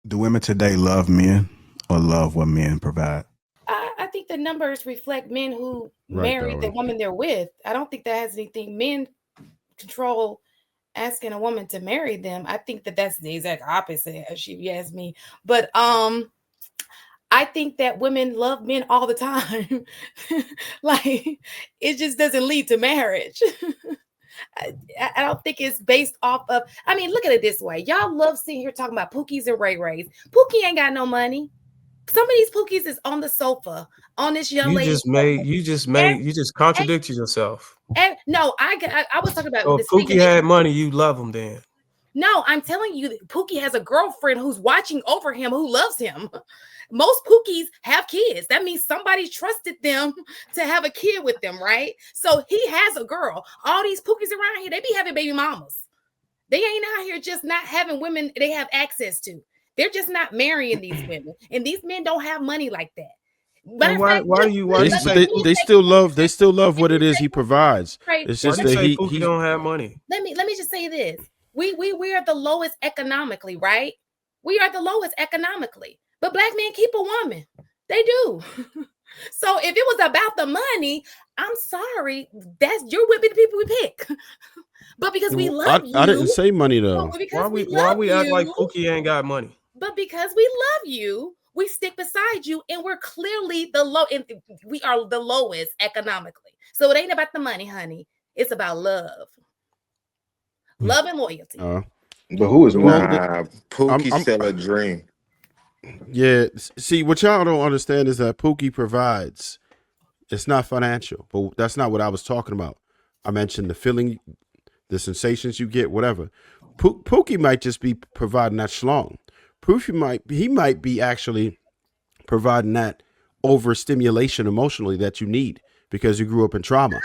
Do women today love men or love what men provide? I think the numbers reflect men who Right, marry the Darwin. woman they're with. I don't think that has anything. Men control asking a woman to marry them. I think that that's the exact opposite, if you ask me. But I think that women love men all the time. Like it just doesn't lead to marriage. I, I don't think it's based off of. I mean, look at it this way: y'all love sitting here talking about Pookies and Ray Rays. Pookie ain't got no money. Some of these Pookies is on the sofa on this young You lady's just made sofa. you just And, made you just and, contradicted yourself. no, I was talking about So the if Pookie speculation. had money, you love him then. No, I'm telling you, that Pookie has a girlfriend who's watching over him, who loves him. Most Pookies have kids. That means somebody trusted them to have a kid with them, right? So he has a girl. All these Pookies around here, they be having baby mamas. They ain't out here just not having women they have access to. They're just not marrying these women. And these men don't have money like that. Matter And of fact, why do you why They do you but say they, Pookie, they still love what it is he provides. right, It's why just do you that say he Pookie he don't have money? let me just say this. We are the lowest economically, right? We are the lowest economically. But black men keep a woman. They do. So if it was about the money, I'm sorry, you're with the people we pick. But because we love I didn't you, say money though. because we Why love we act like you, Pookie ain't got money? but because we love you, we stick beside you, and we're clearly the low. And we are the lowest economically. So it ain't about the money, honey. It's about love and loyalty. Uh, But who is well, nah? I'm Pookie I'm sell a dream. yeah. See, what y'all don't understand is that Pookie provides. It's not financial, but that's not what I was talking about. I mentioned the feeling, the sensations you get, whatever. Pookie might just be providing that schlong. He might be actually providing that overstimulation emotionally that you need because you grew up in trauma.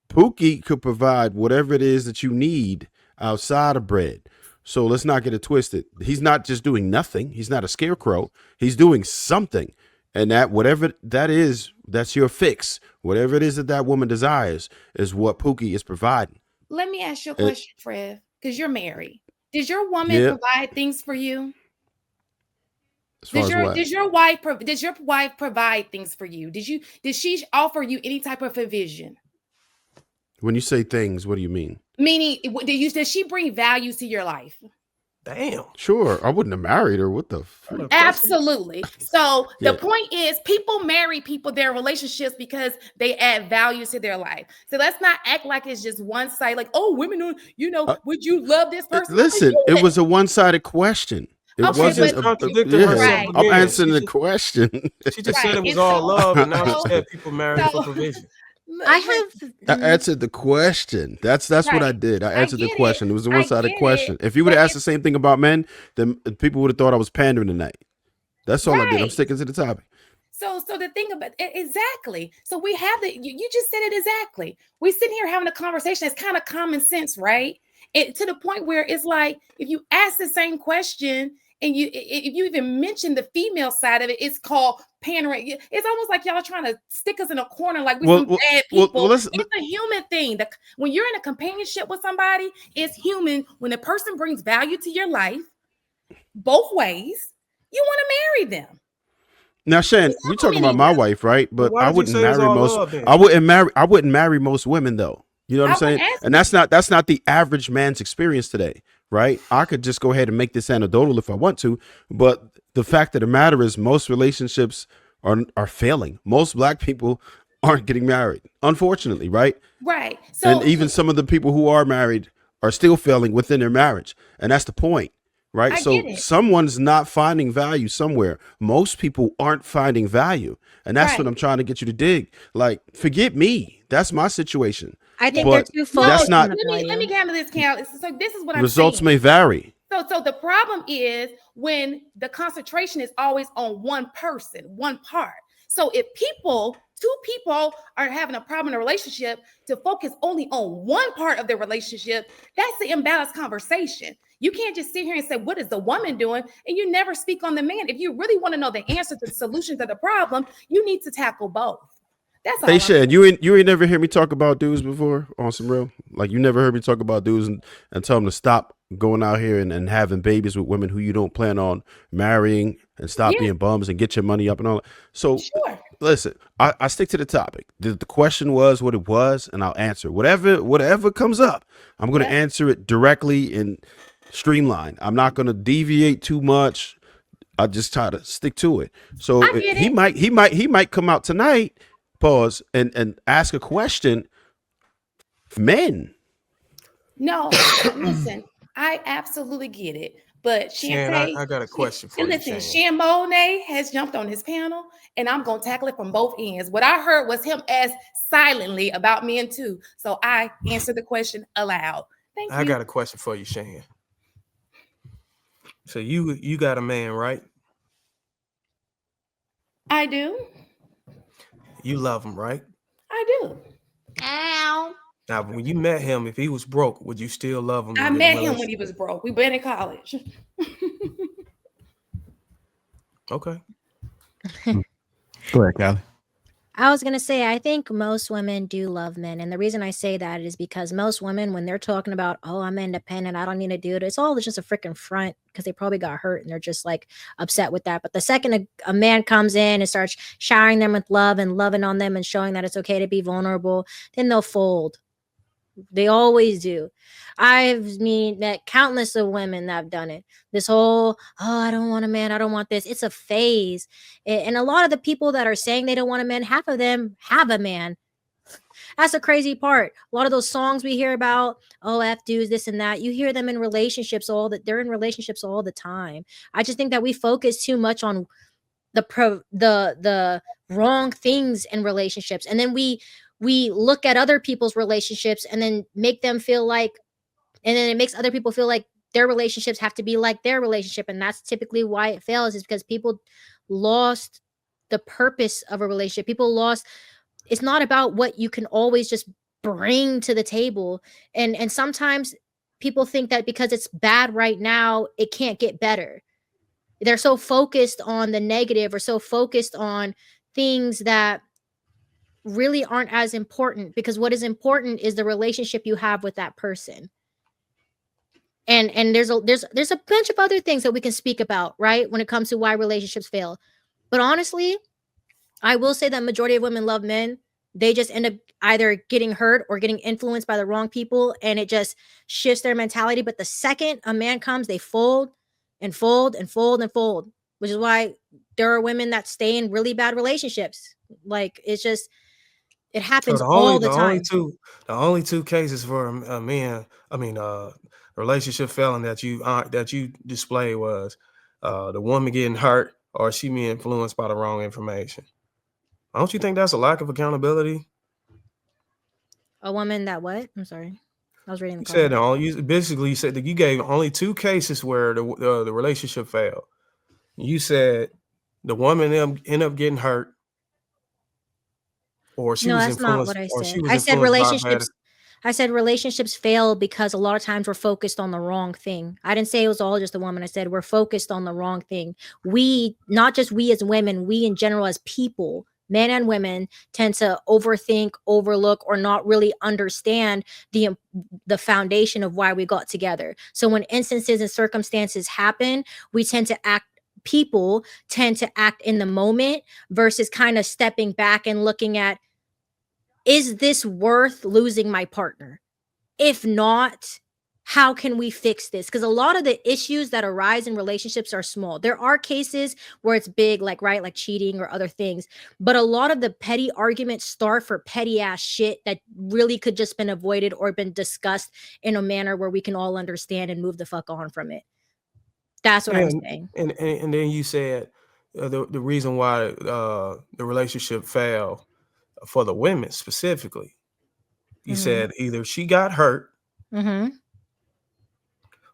Pookie could provide whatever it is that you need outside of bread. So let's not get it twisted. He's not just doing nothing. He's not a scarecrow. He's doing something. And that whatever that is, that's your fix. Whatever it is that that woman desires is what Pookie is providing. Let me ask you a It, question, Fred, because you're married. Does your woman yeah, provide things for you? as far as what? Does your wife provide things for you? Did she offer you any type of provision? When you say things, what do you mean? Meaning, does she bring value to your life? Damn. Sure, I wouldn't have married her. What the freak? Absolutely. So the Yeah. point is, people marry people, their relationships, because they add value to their life. So let's not act like it's just one side. Like, oh, women, Uh, would you love this person? No, listen, you it would. was a one-sided question. It But she Okay, wasn't but just a, contradicted yeah. herself right, I'm again. answering the question. She just said right. it was And all love, and now she so, said people marry for so provision. I listen, have I answered the question. That's what I right. did. I I answered the get it. question. It was a I one-sided get it. question. If you would But have asked it's the same thing about men, then people would have thought I was pandering tonight. That's all I did. I'm right. sticking to the topic. So the thing about exactly. So we have you just said it exactly. We sitting here having a conversation that's kind of common sense, right? To the point where it's like if you ask the same question and if you even mention the female side of it, it's called pandering. It's almost like y'all trying to stick us in a corner like we Well, some well, bad well, people. let's. It's a human thing. When you're in a companionship with somebody, it's human. When a person brings value to your life, both ways, you want to marry them. Now, There's Shan, we no talking about meaning my now. wife, right? But But why I did you wouldn't say it's marry all most. love then? I wouldn't marry most women though. You know what I I'm saying? wouldn't ask And you. that's not the average man's experience today, right? I could just go ahead and make this anecdotal if I want to, but the fact of the matter is, most relationships are failing. Most black people aren't getting married, unfortunately, right? Right. And So even some of the people who are married are still failing within their marriage, and that's the point, right? I get So it. someone's not finding value somewhere. Most people aren't finding value, and that's what Right. I'm trying to get you to dig. Like, forget me, that's my situation, I Yeah. think they're but too No, that's focused on not. the let me value. handle this, Cal. So this is what I'm Results saying. may vary. So the problem is when the concentration is always on one person, one part. So if two people are having a problem in a relationship, to focus only on one part of the relationship, that's the imbalanced conversation. You can't just sit here and say, what is the woman doing? And you never speak on the man. If you really want to know the answer to the solution to the problem, you need to tackle both. That's all. Hey I'm Shan, saying. you ain't never hear me talk about dudes before on some real? Like you never heard me talk about dudes and tell them to stop going out here and having babies with women who you don't plan on marrying and stop Yeah, being bums and get your money up and all that. So sure. listen, I stick to the topic. The question was what it was, and I'll answer. Whatever comes up, I'm gonna Yep. answer it directly and streamline. I'm not gonna deviate too much. I just try to stick to it. So I get he it. might come out tonight, pause, and ask a question. Men. No, listen, I absolutely get it. But Shan, Shantae, I got a question for you, listen, Shan. Shamone has jumped on his panel, and I'm gonna tackle it from both ends. What I heard was him ask silently about men too. So I answered the question aloud. Thank I you. got a question for you, Shan. So you got a man, right? I do. You love him, right? I do. Ow. Now, when you met him, if he was broke, would you still love him I and get a met him when he relationship? was broke. We been in college. Okay. Go ahead, Callie. I was going to say, I think most women do love men. And the reason I say that is because most women, when they're talking about, oh, I'm independent, I don't need a dude, it's all just a freaking front because they probably got hurt and they're just like upset with that. But the second a man comes in and starts showering them with love and loving on them and showing that it's okay to be vulnerable, then they'll fold. They always do. I've met countless of women that have done it. This whole, oh, I don't want a man, I don't want this. It's a phase. And a lot of the people that are saying they don't want a man, half of them have a man. That's the crazy part. A lot of those songs we hear about, oh, F dudes, this and that, you hear them in relationships they're in relationships all the time. I just think that we focus too much on the wrong things in relationships, and then we look at other people's relationships and then make them feel like, and then it makes other people feel like their relationships have to be like their relationship, and that's typically why it fails, is because people lost the purpose of a relationship. People lost, it's not about what you can always just bring to the table, and sometimes people think that because it's bad right now it can't get better. They're so focused on the negative or so focused on things that really aren't as important, because what is important is the relationship you have with that person. And there's a bunch of other things that we can speak about, right, when it comes to why relationships fail. But honestly, I will say that majority of women love men. They just end up either getting hurt or getting influenced by the wrong people, and it just shifts their mentality. But the second a man comes, they fold and fold and fold and fold, which is why there are women that stay in really bad relationships. Like, it's just, it So happens the only all the the only time. two cases for a man, relationship failing that you display was the woman getting hurt or she being influenced by the wrong information. Don't you think that's a lack of accountability? A woman that what? I'm sorry. I was reading the You said comment. you said that you gave only two cases where the relationship failed. You said the woman end up getting hurt, or she No, was that's not influenced, what I or she said. was influenced by bad. I said relationships fail because a lot of times we're focused on the wrong thing. I didn't say it was all just a woman. I said we're focused on the wrong thing. We, not just we as women, we in general as people, men and women, tend to overthink, overlook, or not really understand the foundation of why we got together. So when instances and circumstances happen, we tend to act, people tend to act in the moment versus kind of stepping back and looking at, is this worth losing my partner? If not, how can we fix this? Because a lot of the issues that arise in relationships are small. There are cases where it's big, like, right, like cheating or other things. But a lot of the petty arguments start for petty ass shit that really could just been avoided or been discussed in a manner where we can all understand and move the fuck on from it. That's what I'm And saying. and then you said the reason why the relationship failed for the women specifically. You Mm-hmm. said either she got hurt Mm-hmm.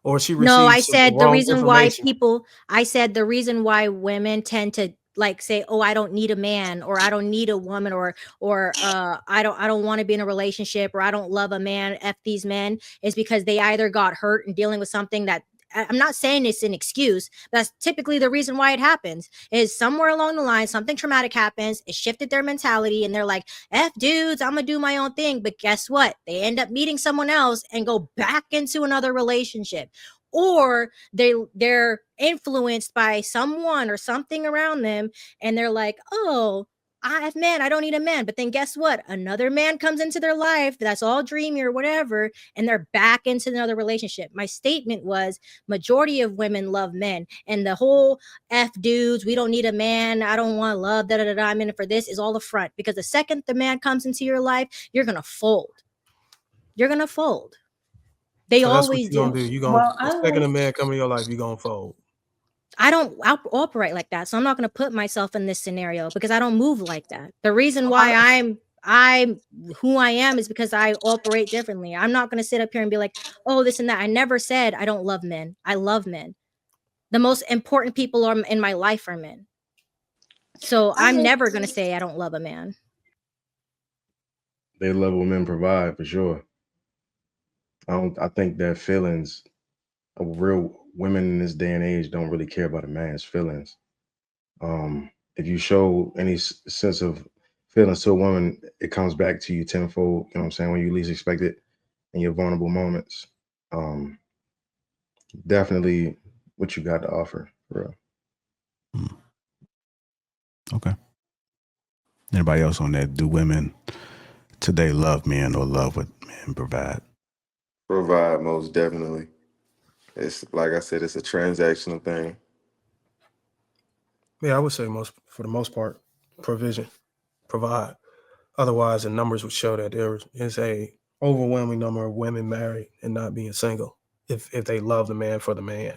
or she No, received I some said the wrong reason why information. I said the reason why women tend to like say, oh, I don't need a man, or I don't need a woman, or I don't want to be in a relationship, or I don't love a man, F these men, is because they either got hurt and dealing with something that I'm not saying it's an excuse. That's typically the reason why it happens is somewhere along the line, something traumatic happens. It shifted their mentality and they're like, F dudes, I'm going to do my own thing. But guess what? They end up meeting someone else and go back into another relationship. Or they're influenced by someone or something around them. And they're like, oh, I don't need a man. But then guess what? Another man comes into their life that's all dreamy or whatever, and they're back into another relationship. My statement was majority of women love men, and the whole F dudes, we don't need a man, I don't want love, I'm in it for this, is all a front. Because the second the man comes into your life, you're gonna fold. You're gonna fold. They So that's what always you're gonna do. do. You gonna the second a man come in your life, you're gonna fold. I don't operate like that. So I'm not going to put myself in this scenario because I don't move like that. The reason why I'm who I am is because I operate differently. I'm not going to sit up here and be like, oh, this and that. I never said I don't love men. I love men. The most important people in my life are men. So I'm never going to say I don't love a man. They love what men provide for sure. I think their feelings, real women in this day and age don't really care about a man's feelings. If you show any sense of feelings to a woman, it comes back to you tenfold, you know what I'm saying, when you least expect it in your vulnerable moments. Definitely what you got to offer, for real. Okay. Anybody else on that? Do women today love men or love what men provide? Provide, most definitely. It's like I said, it's a transactional thing. Yeah, I would say for the most part, provide. Otherwise, the numbers would show that there is a overwhelming number of women married and not being single if they love the man for the man.